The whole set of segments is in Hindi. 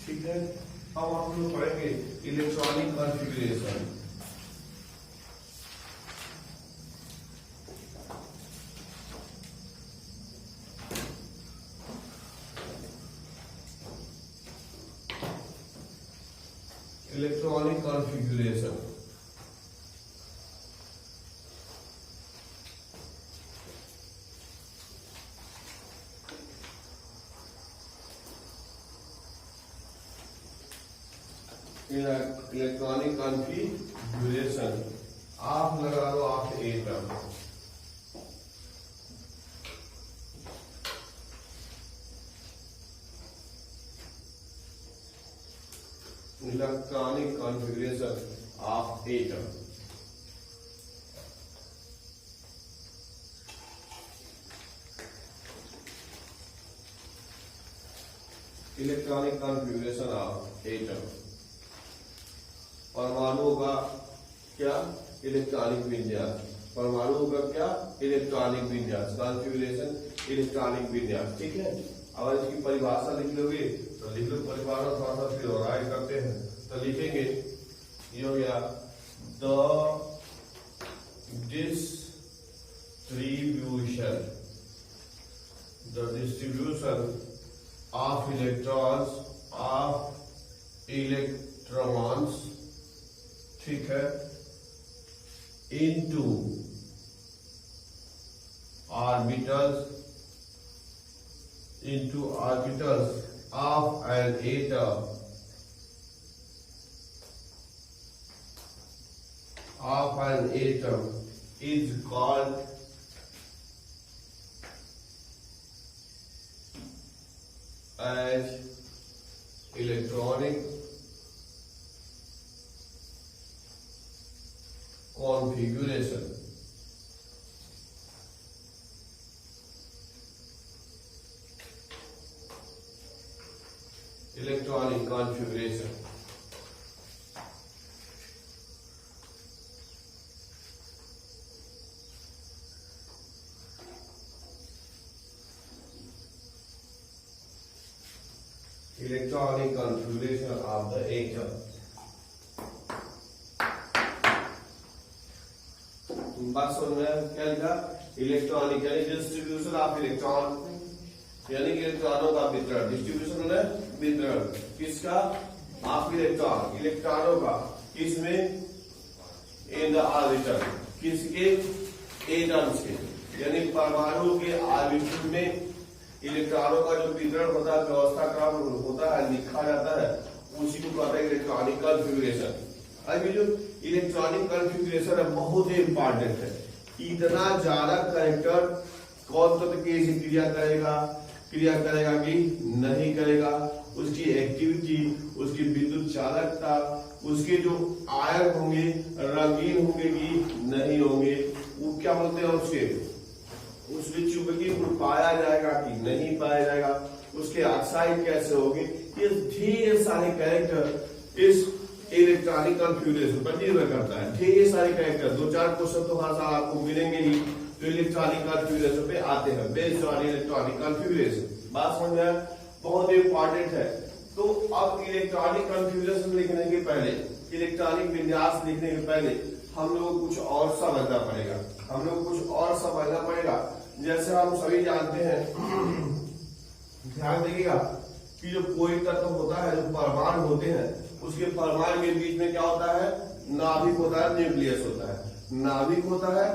ठीक है। अब हम लोग पढ़ेंगे electronic configuration. Electronic configuration electronic configuration आप लगा दो आप atom. Electronic configuration of atom. Electronic configuration of atom. परमाणुओं का क्या इलेक्ट्रॉनिक विन्यास। परमाणुओं का क्या इलेक्ट्रॉनिक विन्यास। कॉन्फ़िगरेशन इलेक्ट्रॉनिक विन्यास। ठीक है। अगर इसकी परिभाषा लिख लोगे तो लिख लो। परिभाषा थोड़ा सा फिर और करते हैं तो लिखेंगे ये हो गया द डिस्ट्रीब्यूशन ऑफ इलेक्ट्रॉन्स ठीक है into orbitals of an atom is called as electronic configuration. Electronic configuration. Electronic configuration of the atom. बात समझ में क्या लिखा? इलेक्ट्रॉनिक यानी डिस्ट्रीब्यूशन ऑफ इलेक्ट्रॉन यानी कि इलेक्ट्रॉनों का वितरण। डिस्ट्रीब्यूशन है वितरण किसका ऑफ इलेक्ट्रॉन इलेक्ट्रॉनों का किसमें इन द ऑर्बिटल किसके एटम्स के यानी परमाणु के ऑर्बिटल में इलेक्ट्रॉनों का जो वितरण होता है व्यवस्था क्रम होता है लिखा जाता है उसी को कहते हैं इलेक्ट्रॉनिक कॉन्फ़िगरेशन। अभी जो इलेक्ट्रॉनिक कॉन्फ़िगरेशन है बहुत ही इंपॉर्टेंट है। इतना ज्यादा कैरेक्टर कौन तत्व कैसे क्रिया करेगा कि नहीं करेगा, उसकी एक्टिविटी, उसकी विद्युत चालकता, उसके जो आयन होंगे रंगीन होंगे कि नहीं होंगे, वो क्या बोलते हैं उसमें चुंबकीय गुण पाया जाएगा कि नहीं पाया जाएगा, उसके ऑक्साइड कैसे होंगे, ये ढेर सारे कैरेक्टर इस इलेक्ट्रॉनिक कॉन्फ़िगरेशन पर निर्भर करता है। ढेर सारे कैरेक्टर 2-4 क्वेश्चन तो हर साल आपको मिलेंगे ही जो इलेक्ट्रॉनिक कॉन्फ़िगरेशन पे आते हैं बेस्ड ऑन इलेक्ट्रॉनिक कॉन्फ़िगरेशन। बात समझ में बहुत इंपॉर्टेंट है। तो अब इलेक्ट्रॉनिक कॉन्फ़िगरेशन लिखने के पहले इलेक्ट्रॉनिक विन्यास लिखने के पहले हम लोग कुछ और समझना पड़ेगा। जैसे हम सभी जानते हैं ध्यान देखिएगा कि जो कोई तत्व होता है जो परमाणु होते हैं उसके परमाणु के बीच में क्या होता है नाभिक होता है न्यूक्लियस होता है। नाभिक होता है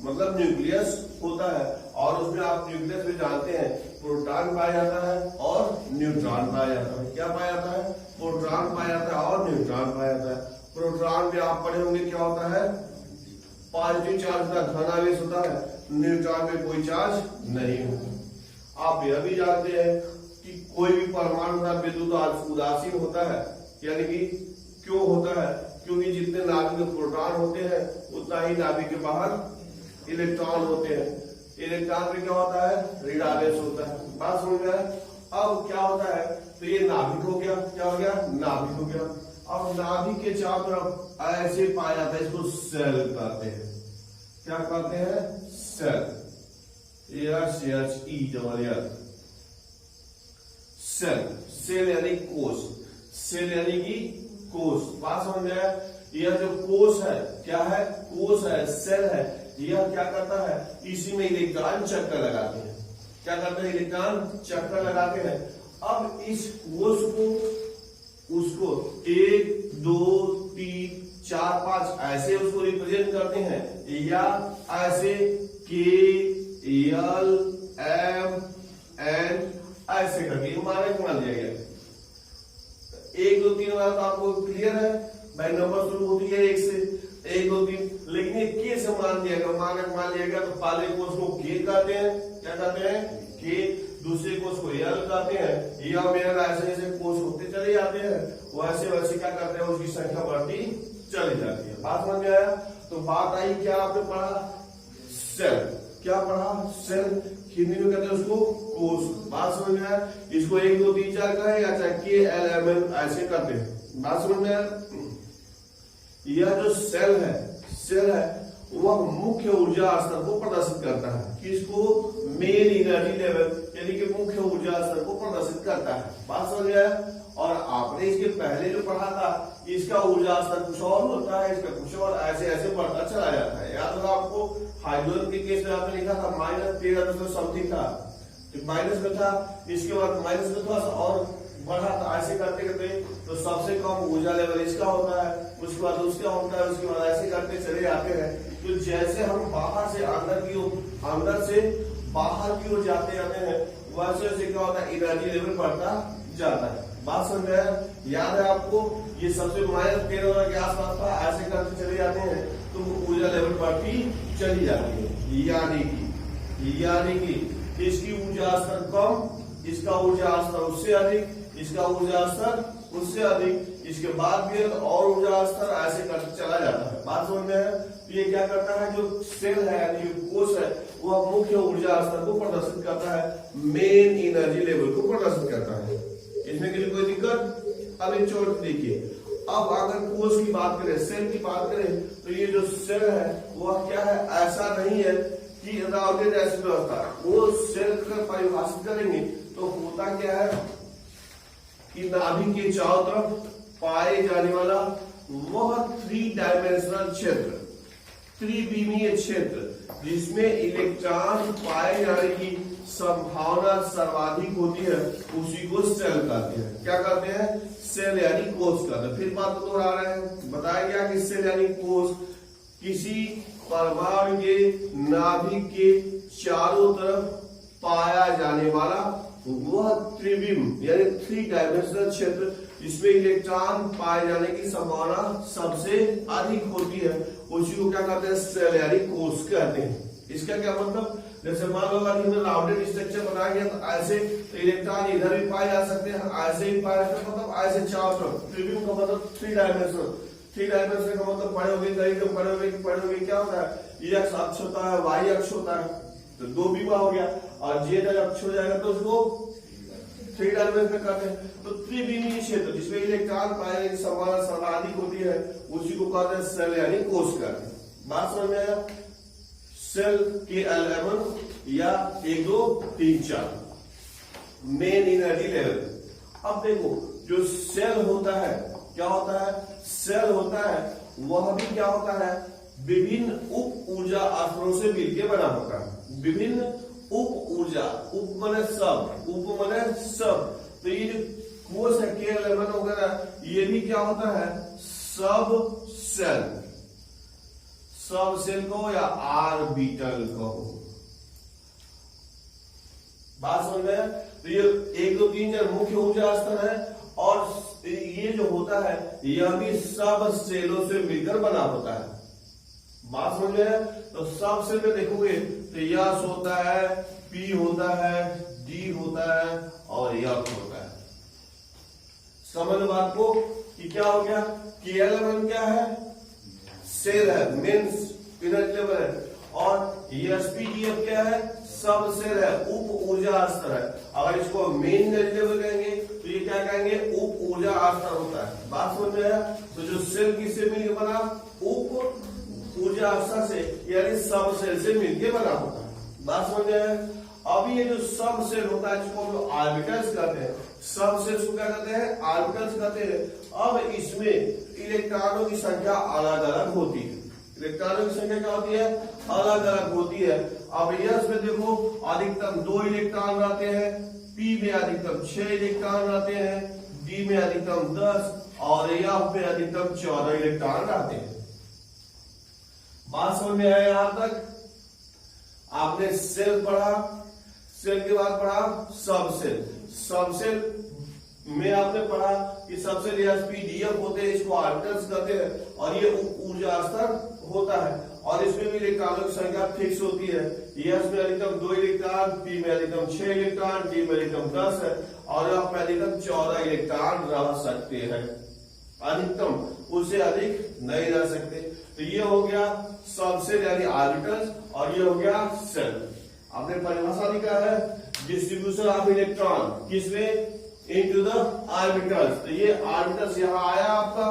मतलब न्यूक्लियस होता है और उसमें आप न्यूक्लियस में जानते हैं प्रोटॉन पाया जाता है और न्यूट्रॉन पाया जाता है। क्या पाया जाता है प्रोटॉन पाया जाता है और न्यूट्रॉन पाया जाता है। प्रोटॉन में आप पढ़े होंगे क्या होता है पॉजिटिव चार्ज का धनावेश होता है, न्यूट्रॉन में कोई चार्ज नहीं होता। आप यह भी जानते हैं कि कोई भी परमाणु का विद्युत उदासीन होता है यानी कि क्यों होता है क्योंकि जितने नाभिक में प्रोटॉन होते हैं उतना ही नाभिक के बाहर इलेक्ट्रॉन होते हैं। इलेक्ट्रॉन में क्या होता है ऋणावेश होता है। बात समझ में अब क्या होता है तो ये नाभिक हो गया। क्या हो गया नाभिक हो गया। अब नाभिक के चारों तरफ ऐसे पाया जाता है इसको सेल कहते हैं। क्या कहते हैं सेल सेल सेल यानी कोष। सेल यानी कि कोश। बात समझ में आया? यह जो कोश है क्या है? कोश है, सेल है। यह क्या करता है? इसी में इलेक्ट्रॉन चक्कर लगाते हैं। क्या करते हैं? इलेक्ट्रॉन चक्कर लगाते हैं। अब इस कोश को उसको 1 2 3 4 5 ऐसे उसको रिप्रेजेंट करते हैं, या ऐसे KLMN ऐसे करके मानक मान लिया गया। 1 2 3 वाला तो आपको क्लियर है भाई, नंबर शुरू होती है 1 से, 1 2 3, लेकिन ये के से मान दिया गया, मानक मान लिया गया। तो पहले कोष को के कहते हैं, क्या कहते हैं? के। दूसरे कोष को एल कहते हैं। या मेरा ऐसे ऐसे कोष होते चले जाते हैं, वैसे वैसे क्या करते हैं? उसकी संख्या बढ़ती चली जाती है। बात समझ में आया? तो बात आई, क्या आपने पढ़ा? सेल। क्या पढ़ा? सेल। हिंदी में कहते हैं उसको कोष। बात समझ में आया? इसको 1 2 3 4 कहे या चाहे KLMN ऐसे करते हैं। बात समझ में आया? यह जो सेल है वह मुख्य ऊर्जा स्तर को प्रदर्शित करता है। किसको? मेन एनर्जी लेवल यानी कि मुख्य ऊर्जा स्तर को प्रदर्शित करता है। बात समझ आया? और आपने इसके पहले जो पढ़ा था, इसका ऊर्जा स्तर कुछ और होता है, इसका कुछ और, ऐसे ऐसे बढ़ता चला जाता है। याद होगा आपको हाइड्रोजन के केस में आपने लिखा था -13 समथिंग था, माइनस में था, इसके बाद माइनस में थोड़ा सा और बढ़ा था। ऐसे करते करते तो सबसे कम ऊर्जा लेवल इसका होता है, उसके बाद उसका होता है, उसके बाद ऐसे करते चले जाते हैं। तो जैसे हम बाहर से अंदर की ओर, अंदर से बाहर की ओर जाते हैं, वैसे वैसे क्या होता है? एनर्जी लेवल बढ़ता जाता है। बात समझ में आया? याद है आपको? ये सबसे -13 के आसपास था, ऐसे करते चले जाते हैं तो ऊर्जा लेवल बढ़ती चली जाती है। यानी कि इसकी ऊर्जा स्तर कम, इसका ऊर्जा स्तर उससे अधिक, इसका ऊर्जा स्तर उससे अधिक, इसके बाद भी और ऊर्जा स्तर ऐसे करते चला जाता है। बात समझ में है? तो ये क्या करता है? जो सेल है यानी कोश है, वह मुख्य ऊर्जा स्तर को प्रदर्शित करता है, मेन एनर्जी लेवल को प्रदर्शित करता है। इसमें के लिए कोई दिक्कत? अब एक छोड़ देखिए, अब अगर कोश की बात करें, सेल की बात करें, तो ये जो सेल है वह क्या है? ऐसा नहीं है कि ऐसी व्यवस्था। वो सेल का परिभाषित करेंगे तो होता क्या है कि नाभिक के चारों तरफ पाए जाने वाला वह 3 डायमेंशनल क्षेत्र, त्रिविमीय क्षेत्र, जिसमें इलेक्ट्रॉन पाए जाने की संभावना सर्वाधिक होती है, उसी को सेल कहते हैं। क्या कहते हैं? सेल यानी कोश कहते हैं। फिर बात तो दोहरा रहे हैं, बताया गया कि सेल यानी कोश किसी परमाणु के नाभिक के चारों तरफ पाया जाने वाला वह त्रिविम यानी 3 डायमेंशनल क्षेत्र, जिसमें इलेक्ट्रॉन पाए जाने की संभावना सबसे अधिक होती है, उसी को क्या कहते हैं? सेल यानी कोश कहते हैं। इसका क्या मतलब? जैसे मान लो अगर हमने राउंडेड स्ट्रक्चर बना गया तो ऐसे इलेक्ट्रॉन इधर भी पाए जा सकते हैं, ऐसे ही पाए जाते हैं, मतलब ऐसे चारों तरफ। त्रिविम का मतलब 3 डायमेंशनल। 3 डायमेंशनल का मतलब पढ़ोगे कहीं पढ़ोगे क्या होता है? एक्स अक्ष होता है, वाई अक्ष होता है, तो 2 बीमा हो गया, और जेड अक्ष हो जाएगा तो उसको 3 डायमेंशन में कहते हैं। तो त्रिविमीय क्षेत्र जिसमें इलेक्ट्रॉन पाए की संभावना सर्वाधिक होती है, उसी को कहते हैं सेल यानी कोश कहते हैं। बात समझ में आया? सेल के एलिमेंट या 1 2 3 4 मेन एनर्जी लेवल। अब देखो, जो सेल होता है क्या होता है? सेल होता है वह भी क्या होता है? विभिन्न उप ऊर्जा स्तरों से मिलकर बना होता है। विभिन्न उप ऊर्जा, उप माने सब, उप माने सब। तो ये जो कोश है KLMN वगैरह, ये भी क्या होता है? सब सेल। सब सेल कहो या ऑर्बिटल कहो। बात समझ में? तो ये 1 2 3 4 मुख्य ऊर्जा स्तर है, और ये जो होता है यह भी सब सेलों से मिलकर बना होता है। बात समझ में? तो सब सेल में देखोगे तो यस होता है, पी होता है, डी होता है और यफ होता है। समझ लो बात को कि क्या हो गया? KLMN क्या है? सेल है, मेन एनर्जी लेवल है, और SPDF क्या है? सब सेल है, उप ऊर्जा स्तर है। अगर इसको मेन एनर्जी लेवल कहेंगे तो ये क्या कहेंगे? उप ऊर्जा स्तर होता है। बात समझ में आया? तो जो सेल किससे मिलकर बना? उप ऊर्जा स्तर से, यानी सब सेल से मिलकर बना होता है। बात समझ में आया? अब ये जो सब सेल होता है जिसको हम लोग ऑर्बिटल्स कहते हैं, सब सेल्स को क्या कहते हैं? ऑर्बिटल्स कहते हैं। अब इसमें इलेक्ट्रॉनों की संख्या अलग अलग होती है। इलेक्ट्रॉनों की संख्या क्या होती है? अलग अलग होती है। अब यस में देखो अधिकतम 2 इलेक्ट्रॉन रहते हैं, पी में अधिकतम 6 इलेक्ट्रॉन रहते हैं, डी में अधिकतम 10 और एफ में अधिकतम 14 इलेक्ट्रॉन रहते हैं। बात समझ में आया यहां तक? आपने सेल पढ़ा, सेल के बाद पढ़ा सब सेल। सब सेल में आपने पढ़ा कि सबसे एसपीडीएफ होते हैं, इसको ऑर्बिटल्स कहते हैं और ये ऊर्जा स्तर होता है और इसमें भी इलेक्ट्रॉनों की संख्या फिक्स होती है। एस में अधिकतम 2 इलेक्ट्रॉन, पी में अधिकतम 6 इलेक्ट्रॉन, डी में अधिकतम 10 है और एफ में अधिकतम 14 इलेक्ट्रॉन रह सकते हैं। अधिकतम, उससे अधिक नहीं रह सकते। तो ये हो गया सब सेल यानी ऑर्बिटल्स और ये हो गया सेल। आपने परिभाषा लिखा है डिस्ट्रीब्यूशन ऑफ इलेक्ट्रॉन किसमें? Into the orbitals. तो ये ऑर्बिटल्स यहां आया आपका,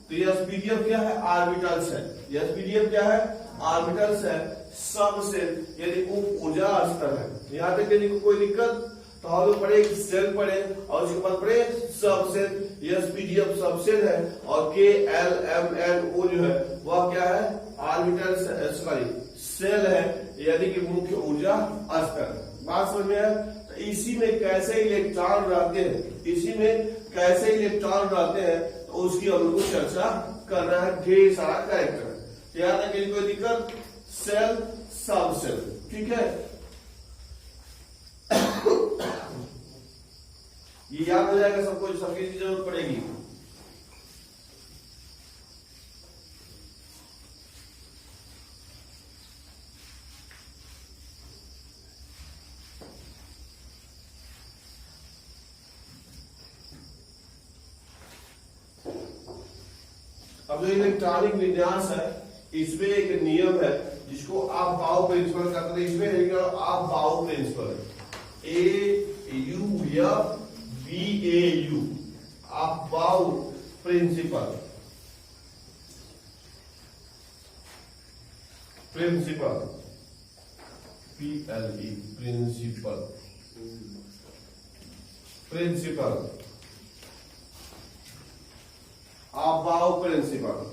तो ये एसपीडीएफ क्या है? ऑर्बिटल्स है। ये एसपीडीएफ क्या है? ऑर्बिटल्स है। सब सेल यदि ऊर्जा स्तर है। यहां तक यदि कोई दिक्कत तो हम लोग पढ़े सेल पढ़े और उसके बाद पढ़े सब सेल। एसपीडीएफ सब सेल है और के एल एम एन ओ जो है वह क्या है? ऑर्बिटल्स, सॉरी सेल है, यानी कि मुख्य ऊर्जा स्तर। बात समझ में है? तो इसी में कैसे इलेक्ट्रॉन रहते हैं, इसी में कैसे इलेक्ट्रॉन रहते हैं, तो उसकी हम लोग को चर्चा करना है। ढेर सारा कैरेक्टर याद है कि कोई दिक्कत? सेल, सब सेल, ठीक है। ये याद हो जाएगा सबको, सबकी जरूरत पड़ेगी। अब जो इलेक्ट्रॉनिक विन्यास है इसमें एक नियम है जिसको आप बाउ प्रिंसिपल कहते हैं। इसमें आप बाउ principal AUF BAU Aufbau principle, principle PLE principle, principle Aufbau principal.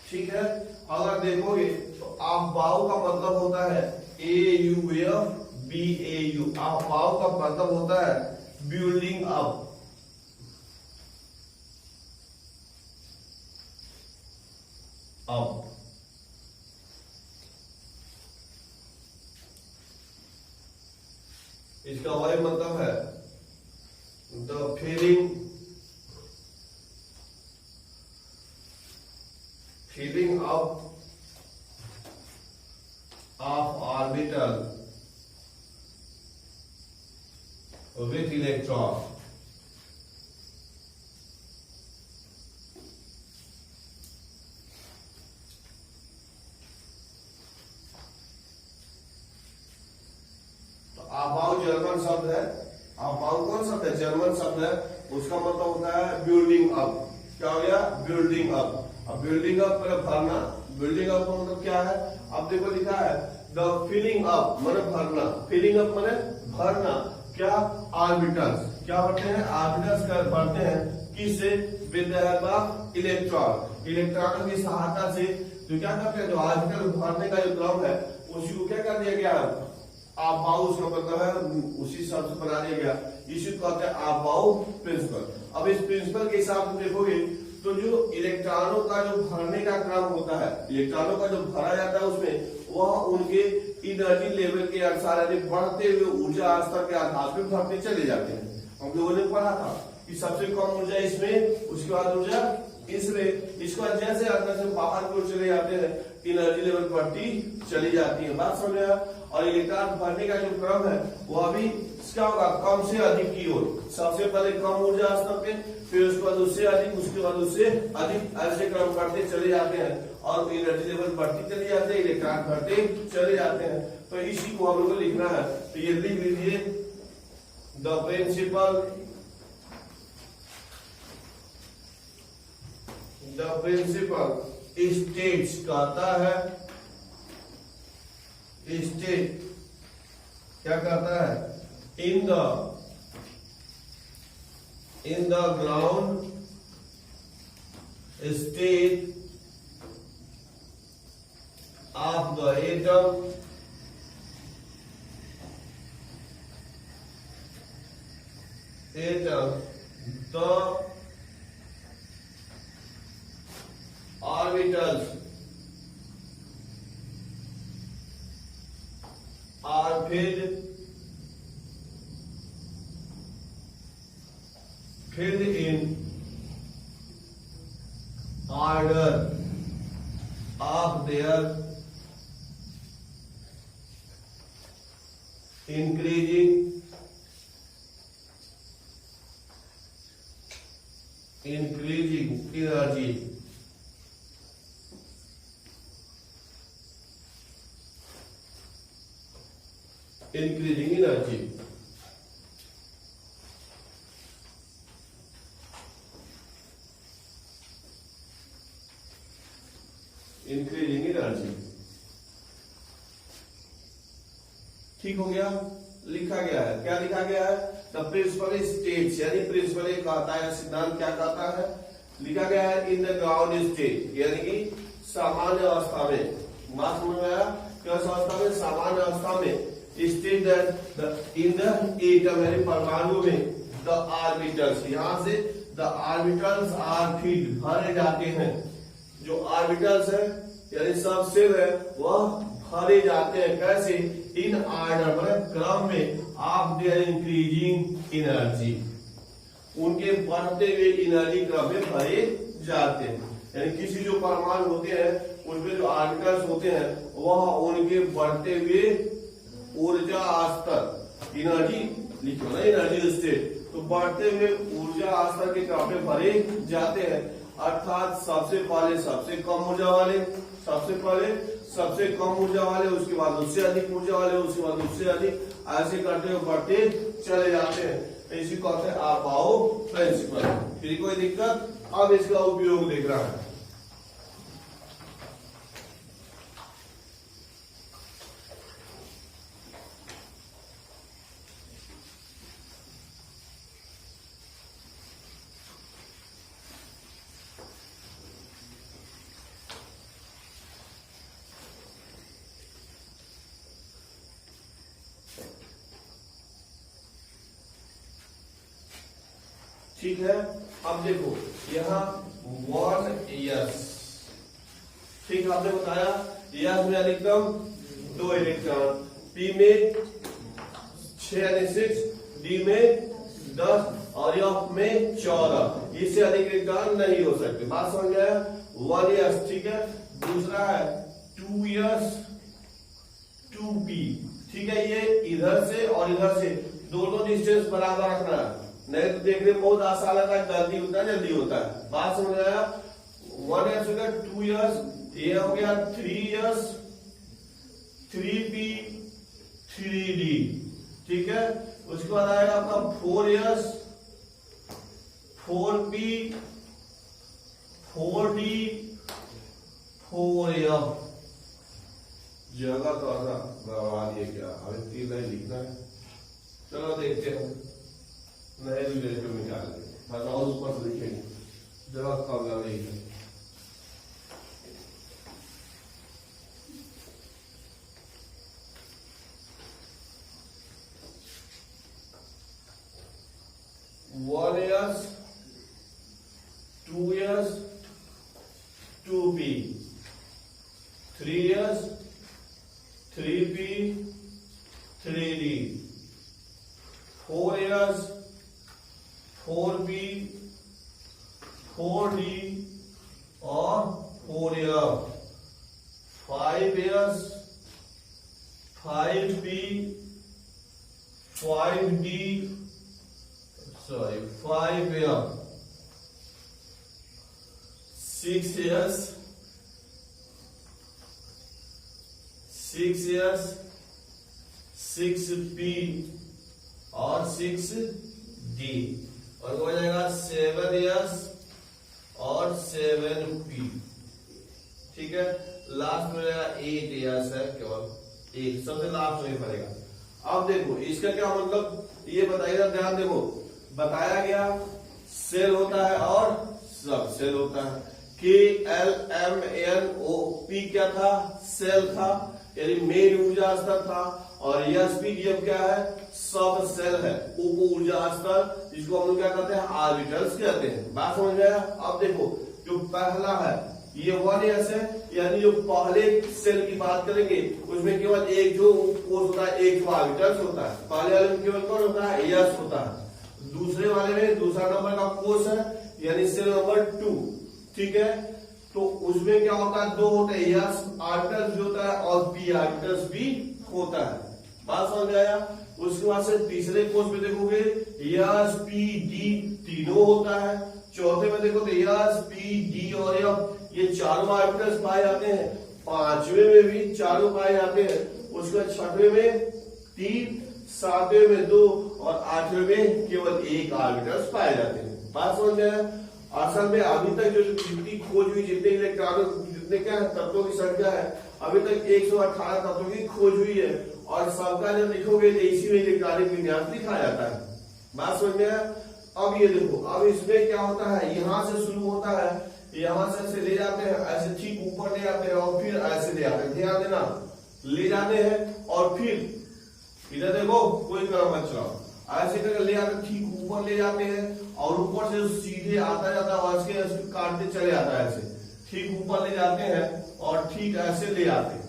ठीक है, अगर देखोगे तो आप बाउ का मतलब होता है AUF BAU। आप बाउ का मतलब होता है बिल्डिंग अप, अब इसका वही मतलब है the filling up of orbital with electron। तो अबाउ जर्मन शब्द है, अबाउ कौन शब्द है? जर्मन शब्द है। उसका मतलब होता है बिल्डिंग अप। क्या हो गया? Building up. अब बिल्डिंग अप मतलब भरना। बिल्डिंग अप का मतलब क्या है? अब देखो लिखा है द फिलिंग अप मतलब भरना, फिलिंग अप मतलब भरना। क्या? ऑर्बिटल्स क्या भरते हैं? ऑर्बिटल्स का भरते हैं। किससे? With the help of electron, इलेक्ट्रॉनों की सहायता से। तो क्या करते हैं? जो ऑर्बिटल भरने का जो क्रम है उसी को क्या कर दिया गया? आप बाउ, उसका मतलब है उसी शब्द से बना दिया गया। इसी को कहते हैं आप बाउ प्रिंसिपल। अब इस प्रिंसिपल के हिसाब से देखोगे तो जो इलेक्ट्रॉनों का जो भरने का क्रम होता है, इलेक्ट्रॉनों का जो भरा जाता है उसमें वह उनके एनर्जी लेवल के अनुसार यानी बढ़ते हुए ऊर्जा स्तर के आधार पर भरते चले जाते हैं। हम लोगों ने पढ़ा था कि सबसे कम ऊर्जा इसमें, उसके बाद ऊर्जा इसमें, इसके बाद जैसे अंदर से बाहर की ओर चले जाते हैं एनर्जी लेवल बढ़ती चली जाती है। बात समझ आया? और इलेक्ट्रॉन भरने का जो क्रम है वह भी क्या होगा? कम से अधिक की ओर। सबसे पहले कम ऊर्जा स्तर पे, फिर उसके बाद उससे अधिक, उसके बाद उससे अधिक, ऐसे क्रम बढ़ते चले जाते हैं और एनर्जी लेवल बढ़ती चली जाते हैं, इलेक्ट्रॉन भरते चले जाते हैं। तो इसी को हम लोग को लिखना है। तो ये लिख लीजिए the principle, the principle states कहता है, स्टेट क्या कहता है, in the ground state of the atom the orbitals are filled in order of their increasing energy. Increasing energy. Increasing energy. ठीक हो गया, लिखा गया है, क्या लिखा गया है, द प्रिंसिपल स्टेट्स, यानी प्रिंसिपल ये कहता है, सिद्धांत क्या कहता है, लिखा गया है इन द ग्राउंड स्टेट, यानी कि सामान्य अवस्था में, बात समझ में आया, किस अवस्था में, सामान्य अवस्था में, state that in the atom यानी परमाणु में, द ऑर्बिटल्स, यहां से द ऑर्बिटल्स आर फील्ड, भरे जाते हैं, जो ऑर्बिटल्स है यानी सब सेल है वह भरे जाते हैं, कैसे, इन ऑर्डर मतलब क्रम में, ऑफ देयर इंक्रीजिंग एनर्जी, उनके बढ़ते हुए एनर्जी क्रम में भरे जाते हैं, यानी किसी जो परमाणु होते हैं उनमें जो ऑर्बिटल्स होते हैं वह उनके बढ़ते हुए ऊर्जा स्तर, एनर्जी लिखो ना, एनर्जी स्टेट, तो बढ़ते हुए ऊर्जा स्तर के क्रम में भरे जाते हैं, अर्थात सबसे पहले सबसे कम ऊर्जा वाले, सबसे पहले सबसे कम ऊर्जा वाले, उसके बाद उससे अधिक ऊर्जा वाले, उसके बाद उससे अधिक, ऐसे करते हुए बढ़ते चले जाते हैं, इसी को कहते हैं अपाओ प्रिंसिपल। फिर कोई दिक्कत, अब इसका उपयोग देख रहा है, ठीक है। अब देखो यहाँ 1s, ठीक है, आपने बताया यस में अधिकतम 2 इलेक्ट्रॉन, पी में 6 यानी 6, डी में 10 और एफ में 14, इससे अधिक इलेक्ट्रॉन नहीं हो सकते, बात समझ में आया, 1s, ठीक है। दूसरा है 2s 2p, ठीक है, ये इधर से और इधर से दोनों डिस्टेंस बराबर रखना है, नहीं तो देखने में बहुत आसान लगता है, जल्दी होता है, जल्दी होता है, बात समझ में आया। 1s हो गया, 2s, ये हो गया 3s, 3p, 3d, ठीक है। उसके बाद आएगा आपका 4s, 4p, 4d, 4f, जगह थोड़ा सा बर्बाद है क्या, अभी 3 लाइन लिखना है, चलो देखते हैं, नहीं तो निकाल बताओ, उस पर लिखेंगे, जगह कम लग रही है, one S 2s 2p 3s 3p 3d 4s 4p 4d और 4f, 5s 5p 5d, sorry 5f, 6s 6s 6p और 6d, और हो जाएगा 7s और 7p, ठीक है, लास्ट में 8 एस है, केवल एक सबसे लास्ट में पड़ेगा। अब देखो इसका क्या मतलब ये बताइएगा, ध्यान देखो बताया गया सेल होता है और सब सेल होता है। KLMNOP क्या था, सेल था, यानी मेन ऊर्जा स्तर था। और SPDF क्या है, सब सेल है, उप ऊर्जा स्तर, जिसको हम लोग क्या कहते हैं, ऑर्बिटल्स कहते हैं। बात समझ में आया। अब देखो जो पहला है ये 1s है, यानी जो पहले सेल की बात करेंगे उसमें केवल एक जो कोष होता है, एक जो ऑर्बिटल्स होता है। पहले वाले में केवल कौन होता है, s होता है। दूसरे वाले में दूसरा नंबर का कोष है, यानी सेल नंबर 2, ठीक है। तो उसमें क्या होता है, दो होते हैं, s ऑर्बिटल्स भी होता है और p ऑर्बिटल्स भी होता है। बात समझ आया। उसके बाद से तीसरे कोष में देखोगे s p d तीनों होता है। चौथे में देखो तो s p d और f ये चारों ऑर्बिटल्स पाए जाते हैं। पांचवें में भी चारों पाए जाते हैं। उसके बाद छठवें में 3, सातवें में 2 और आठवें में केवल एक ऑर्बिटल्स पाए जाते हैं। बात समझ में आया। असल में अभी तक जो जितनी खोज हुई, जितने इलेक्ट्रॉनों, जितने क्या तत्वों की संख्या है, अभी तक 118 तत्वों की खोज हुई है। और सबका जब लिखोगे तो इसी में इलेक्ट्रॉनिक विन्यास लिखा जाता है। बात समझ में आया। अब ये देखो, अब इसमें क्या होता है, यहां से शुरू होता है, यहां से ऐसे ले जाते हैं, ऐसे ठीक ऊपर ले जाते हैं और फिर ऐसे ले आते हैं। ध्यान देना, ले जाते हैं और फिर इधर देखो कोई क्रम मत चलाओ, ऐसे करके ले आते ठीक ऊपर ले जाते हैं और ऊपर से सीधे आता जाता है और ऐसे काटते चले जाता है। ऐसे ठीक ऊपर ले जाते हैं और ठीक ऐसे ले आते हैं।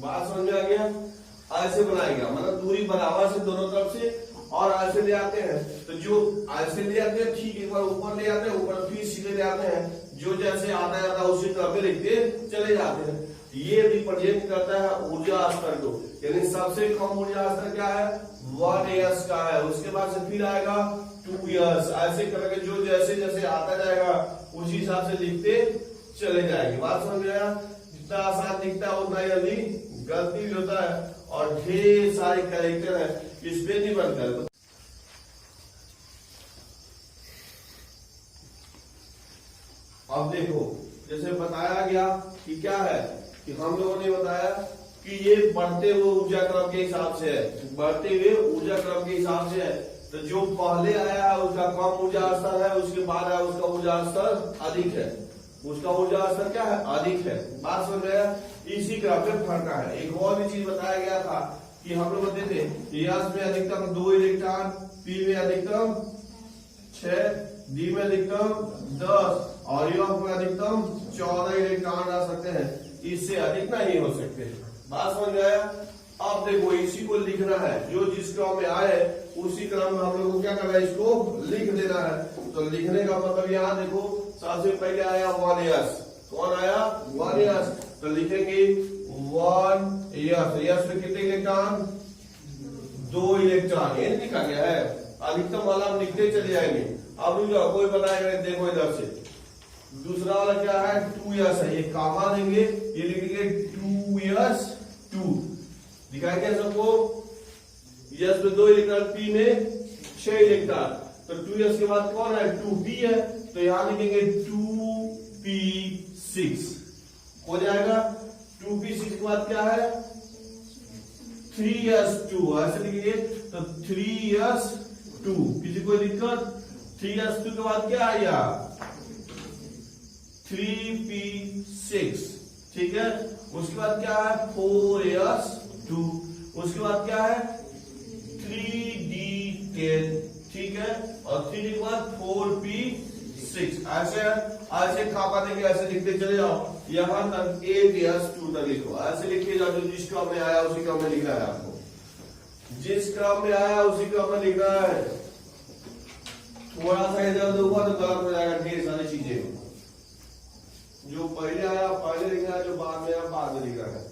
बात समझ में आ गया। ऐसे बनाएगा, मतलब दूरी बराबर से दोनों तरफ से, और ऐसे ले आते हैं। तो जो ऐसे ले आते हैं ठीक एक बार ऊपर ले आते हैं, ऊपर फिर सीधे ले आते हैं। जो जैसे आता जाता है उसी क्रम में लिखते चले जाते हैं। ये रिप्रेजेंट करता है ऊर्जा स्तर को, यानी सबसे कम ऊर्जा स्तर क्या है, 1s का है। उसके बाद से फिर आएगा 2s। ऐसे करके जो जैसे जैसे आता जाएगा उसी हिसाब से लिखते चले जाएंगे। बात समझ में आया। जितना आसान दिखता है उतना जल्दी गलती भी होता है और ढेर सारे कैरेक्टर है, इस पे नहीं बनता। अब देखो जैसे बताया गया कि क्या है कि हम लोगों ने बताया कि ये बढ़ते हुए ऊर्जा क्रम के हिसाब से है, बढ़ते हुए ऊर्जा क्रम के हिसाब से है। तो जो पहले आया है उसका कम ऊर्जा स्तर है, उसके बाद आया उसका ऊर्जा स्तर अधिक है, उसका ऊर्जा स्तर क्या है, अधिक है। बात समझ में आया। इसी क्रम में फर्क है। एक और भी चीज बताया गया था कि हम लोग बताते थे s में अधिकतम 2 इलेक्ट्रॉन, p में अधिकतम 6, d में अधिकतम 10 और f में अधिकतम 14 इलेक्ट्रॉन आ सकते हैं। इससे अधिक नहीं हो सकते। बात समझ में आया। अब देखो इसी को लिखना है, जो जिस क्रम में आए उसी क्रम में हम लोग को क्या करना है, इसको लिख देना है। तो लिखने का मतलब यहाँ देखो सबसे पहले आया 1s। कौन आया, 1s। तो लिखेंगे 1s में कितने इलेक्ट्रॉन, 2 इलेक्ट्रॉन। ये लिखा गया है, अधिकतम वाला हम लिखते चले जाएंगे। अब कोई बताएगा, देखो इधर से दूसरा वाला क्या है, 2s है, ये कामा देंगे, ये लिखेंगे 2s2 दिखाएंगे सबको। s में 2 इलेक्ट्रॉन, p में 6 इलेक्ट्रॉन। तो 2s के बाद कौन है, 2p है, तो यहां लिखेंगे 2p6 हो जाएगा। 2p6 के बाद क्या है, 3s2 ऐसे लिखेंगे। तो 3s2, किसी कोई दिक्कत। 3s2 के बाद क्या आया, 3p6, ठीक है। उसके बाद क्या है, 4s2। उसके बाद क्या है, 3d10, ठीक है। और 3 के बाद 4p6। ऐसे ऐसे खापा देंगे, ऐसे लिखते चले जाओ यहां तक 8s2 तक लिखो। ऐसे लिखिए जाओ, जो जिस क्रम में आया उसी क्रम में लिखना है आपको। जिस क्रम में आया उसी क्रम में लिखना है। थोड़ा सा इधर होगा तो गलत हो जाएगा। ढेर सारी चीजें, जो पहले आया पहले लिखना है, जो बाद में आया बाद में लिखना है।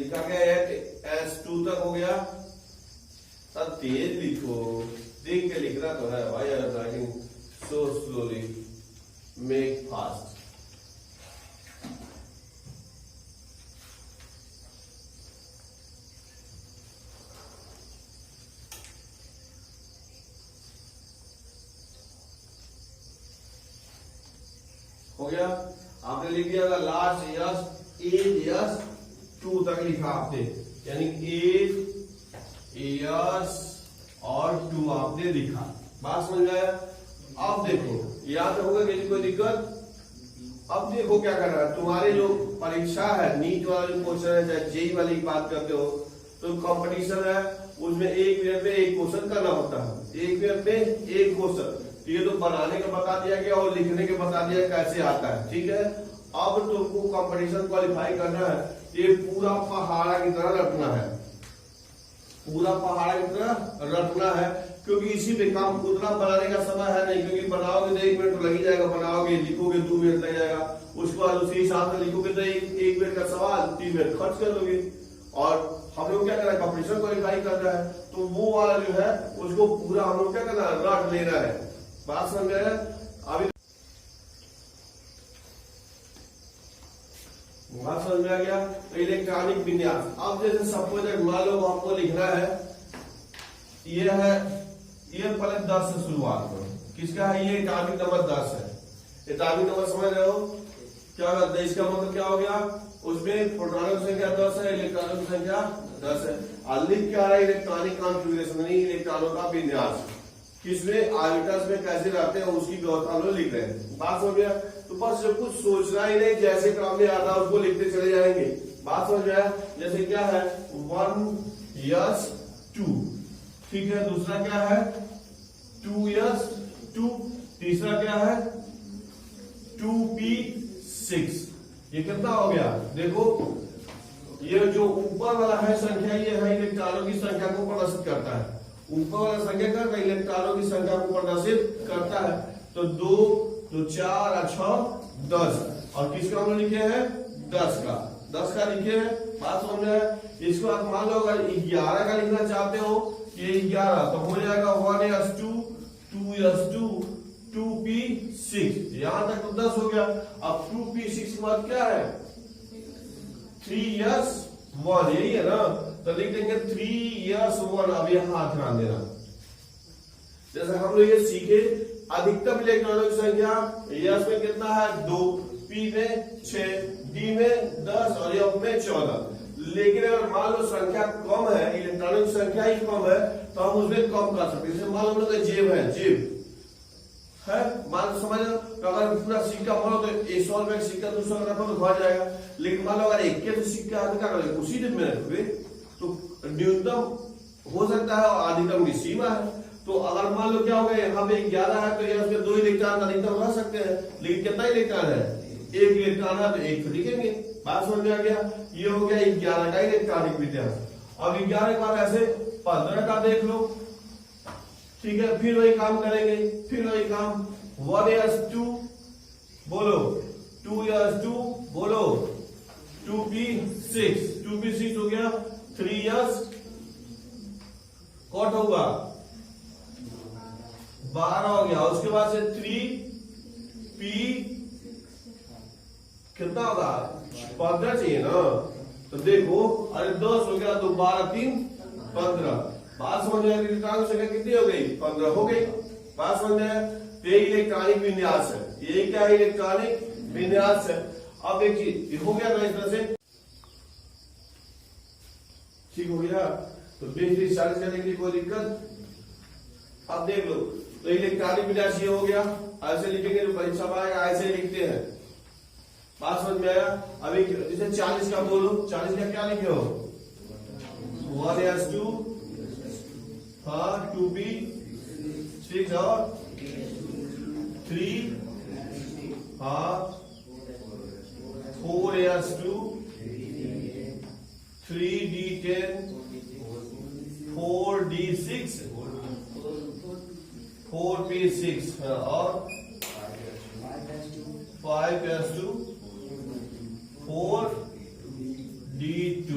लिखा गया S2 तक हो गया। तब तेज लिखो, देख के लिखना तो है भाई। Writing so slowly, make fast. हो गया, आपने लिख दिया लास्ट यस एज यस 2 तक लिखा आपने, यानी एज यस और 2 आपने लिखा। बात समझ में आया? अब देखो याद होगा कि कोई दिक्कत। अब देखो क्या कर रहा है, तुम्हारे जो परीक्षा है नीट वाला जो क्वेश्चन है, चाहे जेई वाली की बात करते हो, तो कंपटीशन है, उसमें 1 मिनट में 1 क्वेश्चन करना होता है। 1 मिनट में 1 क्वेश्चन, ये तो बनाने का बता दिया गया और लिखने के बता दिया कैसे आता है, ठीक है। अब तुमको कंपटीशन क्वालिफाई करना है, ये पूरा पहाड़ा की तरह रटना है, पूरा पहाड़ा की तरह रटना है, क्योंकि इसी पे काम, उतना बनाने का समय है नहीं, क्योंकि बनाओगे तो 1 मिनट तो लग ही जाएगा, बनाओगे लिखोगे 2 मिनट लग जाएगा, उसके बाद उसी हिसाब से लिखोगे तो 1 मिनट का सवाल 3 मिनट खर्च कर लोगे। और हम लोग क्या करना है, कंपटीशन क्वालिफाई करना है, तो वो वाला जो है उसको पूरा हम लोग क्या करना है, रट लेना है। बात समझ में आया? अभी बात समझ में आ गया? तो इलेक्ट्रॉनिक विन्यास, अब जैसे सपोज मान लो हमको लिखना है, ये है, ये पहले 10 से शुरुआत करो। किसका है ये? एटॉमिक नंबर 10 है। एटॉमिक नंबर समझ रहे हो क्या करते हैं? इसका मतलब क्या हो गया, उसमें प्रोटॉनों की संख्या 10 है, इलेक्ट्रॉनों की संख्या 10 है। और लिख क्या रहा है? इलेक्ट्रॉनिक कॉन्फ़िगरेशन, नहीं इलेक्ट्रॉनों का विन्यास, किसमें ऑर्बिटल्स में कैसे रहते हैं उसकी व्यवस्था हम लोग लिख रहे हैं। बात हो गया? तो बस जब कुछ सोचना ही नहीं, जैसे काम में आता है उसको लिखते चले जाएंगे। बात समझ में आया? जैसे क्या है 1s2, ठीक है। दूसरा क्या है 2s2, तीसरा क्या है 2p6। ये कितना हो गया? देखो ये जो ऊपर वाला है संख्या, ये है इलेक्ट्रॉनों की संख्या को प्रदर्शित करता है। ऊपर वाला संख्या का इलेक्ट्रॉनों की संख्या को प्रदर्शित करता है। तो 2 तो 4 और 6 10, और किसका हम लिखे हैं 10 का लिखे हैं। बात समझ में? इसको आप मान लो अगर 11 का लिखना चाहते हो, ये 11 तो हो जाएगा 1s2 2s2 2p6, यहां तक तो 10 हो गया। अब 2p6 के बाद क्या है 3s1, यही है ना, तो लिख देंगे 3s1। अब यहां हाथ ध्यान देना, जैसे हम लोग ये सीखे अधिकतम इलेक्ट्रॉनों की संख्या यस में कितना है 2, पी में 6, डी में 10 और एफ में 14। लेकिन अगर मान लो संख्या कम है, इलेक्ट्रॉनों की संख्या ही कम है, तो हम उसमें कम कर सकते हैं। जैसे मान लो हम लोग जेब है, मान समझ लो, तो अगर पूरा सिक्का मानो तो 100 रुपए का सिक्का 200 का रखो तो भर जाएगा। लेकिन मान लो अगर 21 सिक्का है तो क्या करोगे, उसी दिन में रखोगे, तो न्यूनतम हो सकता है और अधिकतम की सीमा है। तो अगर मान लो क्या हो गया, यहाँ पे 11 है तो यहाँ उसमें 2 इलेक्ट्रॉन अधिकतम रह सकते हैं, लेकिन कितना इलेक्ट्रॉन है 1 इलेक्ट्रॉन है, तो 1 तो लिखेंगे। बात समझ में आ गया? ये हो गया 11 का इलेक्ट्रॉनिक विन्यास। अब 11 के बाद ऐसे 15 का देख लो, ठीक है। फिर वही काम करेंगे, फिर वही काम 1s2 बोलो, 2s2 बोलो, 2p6 हो गया, 3s कट होगा 12 हो गया। उसके बाद से 3p कितना होगा 15 चाहिए ना, तो देखो अरे 10 हो गया तो 12 3 15। बात समझ में? इलेक्ट्रॉनिक संख्या कितनी हो गई 15 हो गई। बात समझ में? ये इलेक्ट्रॉनिक विन्यास है, ये क्या है इलेक्ट्रॉनिक विन्यास है। अब एक चीज हो गया ना इस तरह से, ठीक हो गया। तो 20 40 करने के लिए कोई दिक्कत? अब देख लो, तो इलेक्ट्रॉनिक विन्यास ये हो गया, ऐसे लिखेंगे जो परीक्षा में आएगा ऐसे लिखते हैं। बात समझ में आया? अभी जैसे 40 का बोलो, 40 का क्या लिखे हो 1s2, हाँ 2p6 और 3, हाँ 4s2 3d10 4d6 4p6 और 5s2 4d2।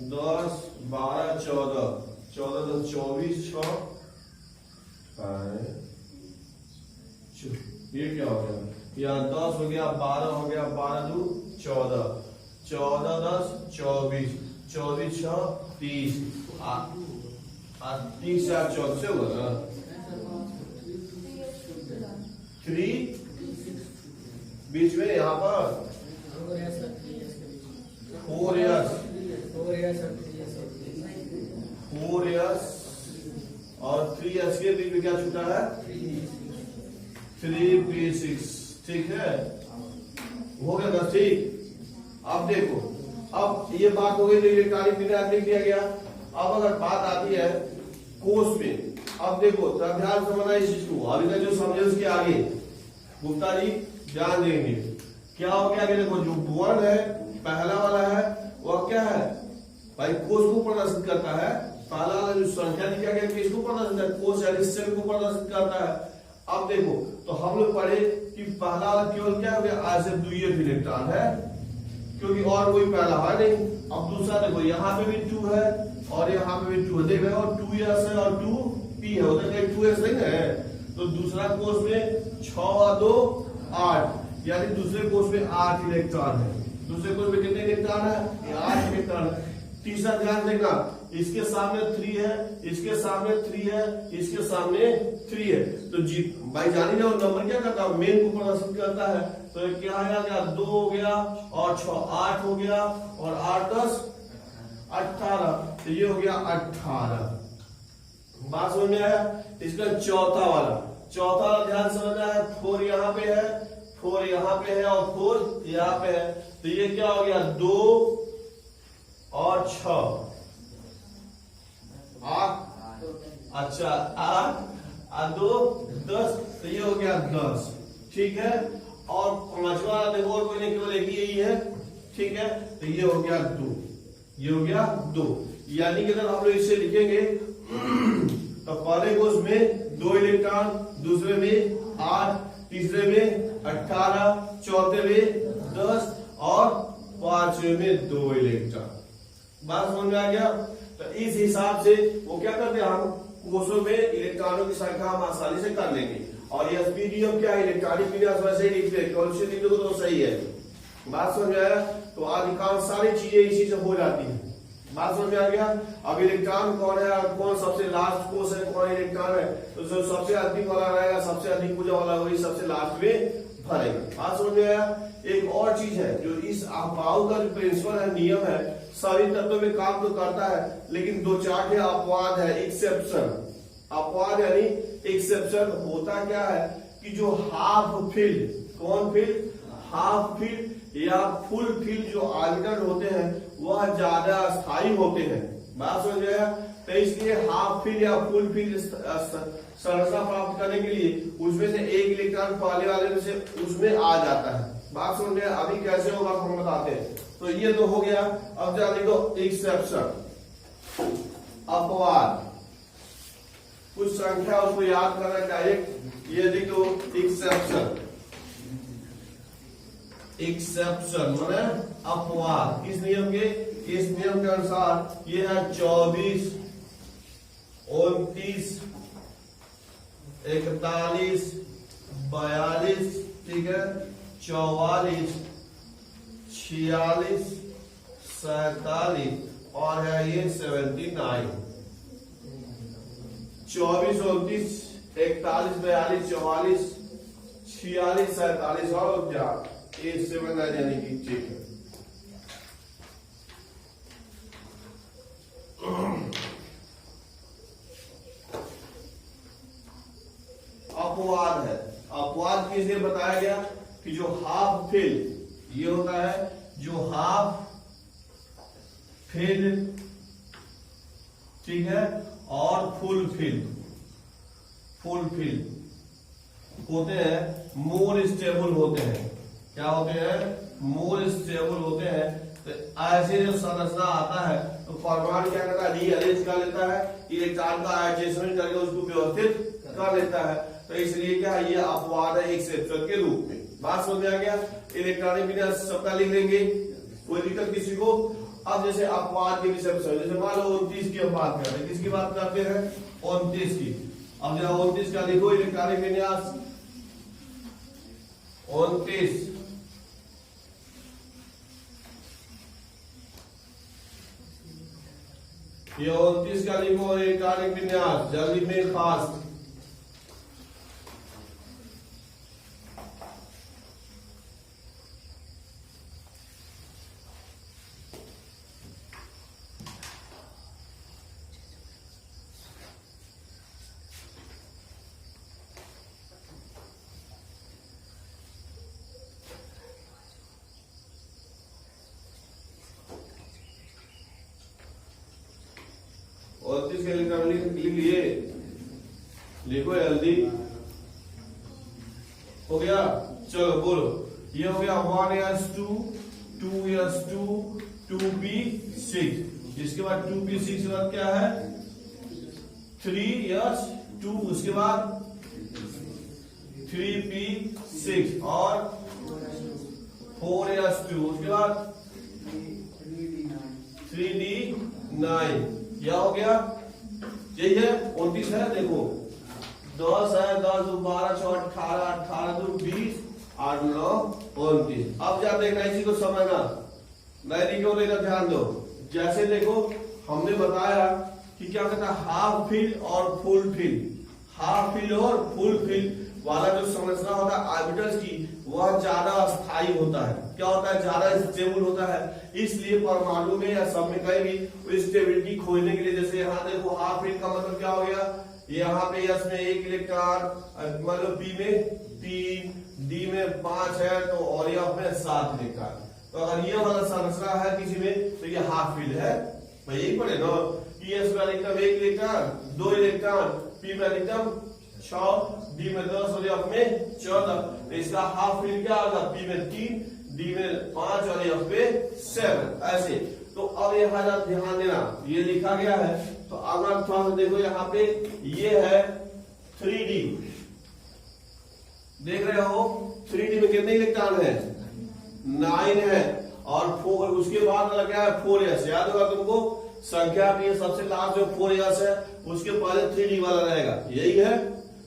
10 12 14 14 10 24 6 ये क्या हो गया, यहाँ 10 हो गया, 12 हो गया, 12 2 14 14 10 24 24 6 30 30 से 14 से हुआ ना 3 बीच में यहाँ पर 4 years और 3 years के बीच में क्या छूटा है 3p6, ठीक है, हो गया 10, ठीक। अब देखो, अब ये बात हो गई, इलेक्ट्रॉनिक मीटर लिख दिया गया। अब अगर बात आती है कोर्स में, अब देखो ध्यान समझना इस चीज को, अभी तक जो समझे उसके आगे गुप्ता जी ध्यान देंगे। क्या हो गया, देखो जो वन है पहला वाला है वह क्या है भाई, कोस को प्रदर्शित करता है। पहला वाला जो संख्या दिया गया किसको प्रदर्शित करता है, कोस यानी सेल को प्रदर्शित करता है। अब देखो तो हम लोग पढ़े कि पहला वाला केवल क्या हो गया, आज से द्वितीय इलेक्ट्रॉन है, क्योंकि और कोई पहला है नहीं। अब दूसरा देखो, यहाँ पे भी 2 है और यहाँ पे भी 2 है, देखो और 2s है और 2p है, उधर 2s नहीं है। तो दूसरा कोर्स में 6 और 2 8, यानी दूसरे कोर्स में 8 इलेक्ट्रॉन है। दूसरे कोर्स में कितने इलेक्ट्रॉन है, 8 इलेक्ट्रॉन है। तीसरा ध्यान देखना, इसके सामने 3 है, इसके सामने 3 है, इसके सामने 3 है। तो जी भाई जानी जाओ नंबर क्या करता है, मेन को प्रदर्शित करता है। तो क्या है, क्या 2 हो गया और 6 8 हो गया और 8 10 18, तो ये हो गया 18। बात समझ में आया। इसका चौथा वाला ध्यान समझना है, 4 यहाँ पे है, 4 यहाँ पे है और 4 यहाँ पे है। तो ये क्या हो गया 2 और 6 8, अच्छा 8 और 2 10, तो ये हो गया 10, ठीक है। और पांचवा वाला देखो और कोई नहीं, केवल एक ही यही है, ठीक है। तो ये हो गया 2, ये हो गया 2, यानी कि अगर हम लोग इसे लिखेंगे तो पहले कोर्स में 2 इलेक्ट्रॉन, दूसरे में 8, तीसरे में 18, चौथे में 10 और पांचवे में 2 इलेक्ट्रॉन। बात समझ में आ गया। तो इस हिसाब से वो क्या करते हैं, हम कोर्सों में इलेक्ट्रॉनों की संख्या हम आसानी से कर लेंगे। और यह मीडियम क्या है, इलेक्ट्रॉनिक मीडियम वैसे ही लिखते हैं, कौन सी लिख दो तो सही है। बात समझ में आया। तो अधिकांश सारी चीजें इसी से हो जाती है। बात समझ में आ गया। अब इलेक्ट्रॉन कौन है और कौन सबसे लास्ट कोर्स है, कौन इलेक्ट्रॉन है, तो जो सबसे अधिक वाला रहेगा, सबसे अधिक पूजा वाला वही सबसे लास्ट में भरेगा। बात समझ में आया। एक और चीज है जो इस अफवाह का जो प्रिंसिपल है, नियम है, सभी तत्वों में काम तो करता है, लेकिन 2-4 के अपवाद है, एक्सेप्शन। अपवाद यानी एक्सेप्शन होता क्या है कि जो हाफ फील्ड, कौन फील्ड, हाफ फील्ड या फुल फील्ड जो ऑर्बिटल होते हैं वह ज्यादा स्थायी होते हैं। बात समझ गया। तो इसलिए हाफ फील्ड या फुल फील्ड संरचना प्राप्त करने के लिए उसमें से एक इलेक्ट्रॉन पहले वाले में से उसमें आ जाता है। बात समझ गया। अभी कैसे होगा हम बताते हैं। तो ये तो हो गया। अब जरा देखो एक्सेप्शन, अपवाद, कुछ संख्या उसको याद करना चाहिए। ये देखो एक्सेप्शन, एक्सेप्शन माने अपवाद। किस नियम के, इस नियम के अनुसार ये है 24, 29, 41, 42, ठीक है, 44, 46, 47 और है ये 79। 24, 29, 41, 42, 44, 46, 47 और क्या, ये 7 यानी कि ठीक है। अपवाद है। अपवाद किस लिए बताया गया कि जो हाफ फील्ड ये होता है, जो हाफ फील्ड, ठीक है, और फुल फील्ड, फुल फील्ड होते हैं मोर स्टेबल होते हैं। क्या होते हैं, मोर स्टेबल होते हैं। तो ऐसे जो संरचना आता है तो फॉर्मूला क्या करता है, रीअरेंज कर लेता है, इलेक्ट्रॉन का एडजस्टमेंट करके उसको व्यवस्थित कर लेता है। तो इसलिए क्या है, ये अपवाद है एक्सेप्शन के रूप में। बात समझ में आ गया। इलेक्ट्रॉनिक मीडिया सबका लिख लेंगे, कोई दिक्कत किसी को। अब जैसे अपवाद के विषय में जैसे मान लो 29 की हम बात करते हैं, किसकी बात करते हैं? 29 की। अब जरा 29 का लिखो इलेक्ट्रॉनिक विन्यास। 29 ये 29 का लिखो इलेक्ट्रॉनिक विन्यास, जल्दी में फास्ट। और 30 के लिख लिए, लिखो जल्दी। हो गया? चलो बोलो। ये हो गया 1s2 2s2 2p6। इसके बाद 2p6 के बाद क्या है? 3s2, उसके बाद 3p6 और 4s2, उसके बाद 3d9। क्या हो गया? यही है 29 है। देखो 10 है, 10 2 12 6 18 18 2 20 8 9 29। अब क्या देखना इसी को समझना, नहीं क्यों लेना, ध्यान दो। जैसे देखो हमने बताया कि क्या कहता है हाफ फिल और फुल फिल। हाफ फिल और फुल फिल वाला जो संरचना होता है ऑर्बिटल्स की, वह ज्यादा स्थायी होता है। क्या होता है? ज्यादा स्टेबल होता है। इसलिए परमाणु में या सब में कहीं भी स्टेबिलिटी खोजने के लिए, जैसे यहाँ देखो हाफ फिल का मतलब क्या हो गया? यहाँ पे एस में 1 इलेक्ट्रॉन, मतलब पी में 3, डी में 5 है, तो और एफ में 7 इलेक्ट्रॉन। तो अगर ये वाला संरचना है किसी में तो ये हाफ फिल है। भाई यही पढ़े ना कि एस में अधिकतम 1 इलेक्ट्रॉन, 2 इलेक्ट्रॉन, पी में अधिकतम 6, डी में 10 और एफ में 14। तो इसका हाफ फिल क्या होगा? पी में 3, डी में 5 और एफ में 7। ऐसे तो अब यहाँ ध्यान देना, ये लिखा गया है। तो अगर थोड़ा सा देखो यहाँ पे ये है 3d, देख रहे हो 3d में कितने इलेक्ट्रॉन है? 9 है। और 4, उसके बाद वाला क्या है? 4s। याद होगा तुमको संख्या की सबसे लास्ट जो 4s है उसके पहले 3d वाला रहेगा। यही है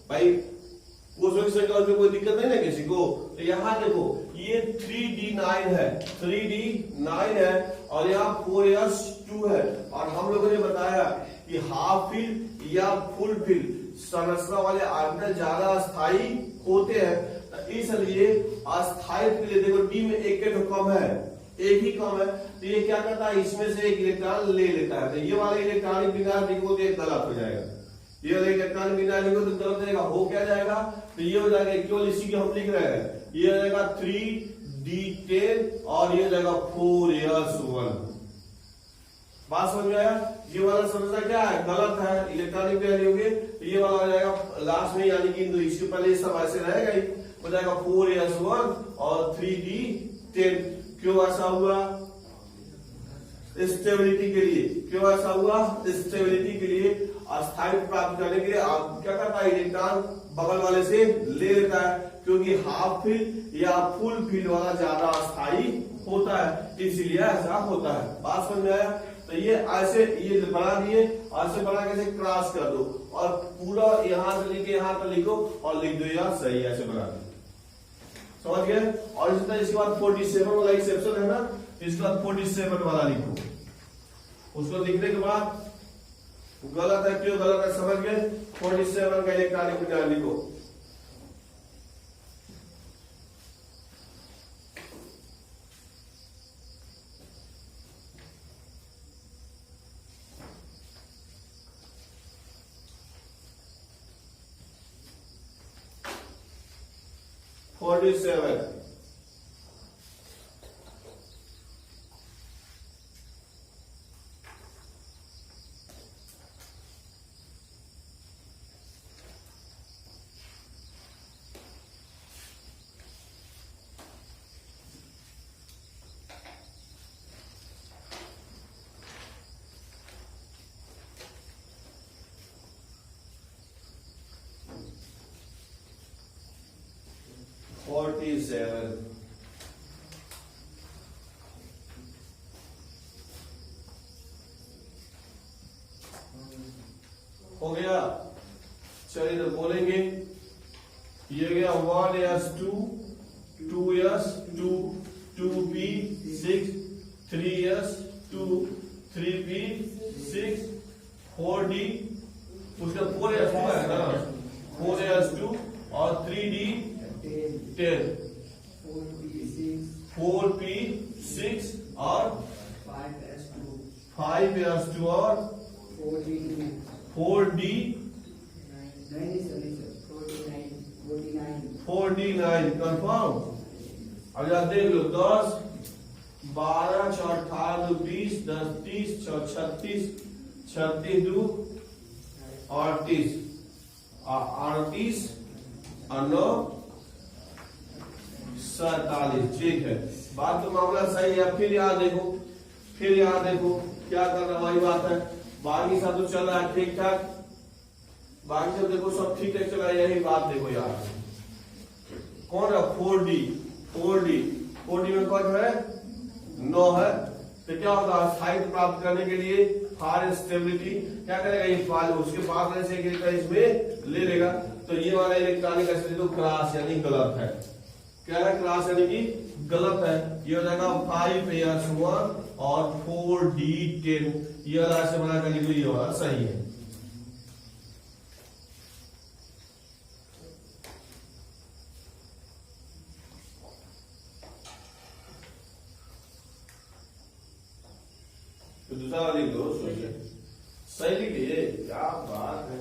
भाई, उसमें संख्या उसमें कोई दिक्कत नहीं ना किसी को। तो यहाँ देखो ये 3d9 है, 3d9 है और यहाँ 4s2 है। और हम लोगों ने बताया कि हाफ फिल या फुल फिल संरचना वाले ऑर्बिटल ज्यादा स्थायी होते हैं। तो इसलिए अस्थायित्व के लिए देखो डी में एक कम है, एक ही कम है। तो ये क्या करता है? इसमें से एक इलेक्ट्रॉन ले लेता है। तो ये वाला इलेक्ट्रॉनिक विन्यास देखो तो गलत हो जाएगा। ये वाला इलेक्ट्रॉनिक विन्यास देखो तो गलत हो जाएगा। हो क्या जाएगा? तो ये हो जाएगा, केवल इसी की हम लिख रहे हैं, ये हो जाएगा 3d10 और ये हो जाएगा 4s1। बात समझ में आया? ये वाला संरचना क्या है? गलत है, इलेक्ट्रॉनिक वैल्यू होगी। तो ये वाला हो जाएगा लास्ट में, यानी कि इसके पहले ये सब ऐसे रहेगा ही, हो जाएगा 4s1 और 3d10। क्यों ऐसा हुआ? स्टेबिलिटी के लिए। क्यों ऐसा हुआ? स्टेबिलिटी के लिए, अस्थायित्व प्राप्त करने के लिए आप क्या करता है? इलेक्ट्रॉन बगल वाले से ले लेता है, क्योंकि हाफ फिल या फुल फिल वाला ज्यादा अस्थायी होता है, इसीलिए ऐसा होता है। बात समझ में आया? तो ये ऐसे ये बना दिए, ऐसे बना के क्रॉस कर दो और पूरा यहां से लेके यहां तक लिखो और लिख दो यार सही, ऐसे बना दो। समझ गए? और इसी तरह इसके बाद 47 वाला एक्सेप्शन है ना, इसके बाद 47 वाला लिखो। उसको लिखने के बाद गलत है, क्यों गलत है समझ गए? 47 का इलेक्ट्रॉनिक विन्यास लिखो। ये गया 1s2 2s2 2p 6 3s2 3p 6 4d उसका 4s2 है ना 4s2 और 3d 10 4p6 और 5s2 और 4d 49 कंफर्म। अब आप देख लो 10 12 4 18 20 10 30 36 36 2 38 38 और 9 47। ठीक है, बात तो मामला सही है। फिर यहाँ देखो क्या कर रहा वही बात है। बाकी सब तो चल रहा है ठीक ठाक, बाकी सब देखो सब ठीक ठाक चल रहा है। यही बात देखो यार कौन है 4D में कौन है 9 है। तो क्या होगा स्थायित्व प्राप्त करने के लिए फार स्टेबिलिटी क्या करेगा ये फार उसके पास रहने से इसमें ले लेगा। तो ये वाला इलेक्ट्रॉनिक एसिड तो क्लास यानी गलत है। क्या है क्लास यानी कि गलत है। ये हो जाएगा 5s1 और 4d10 ये वाला ऐसे बना कर लिखो ये वाला सही है। तो दूसरा लिख दो सही लिखिए क्या बात है।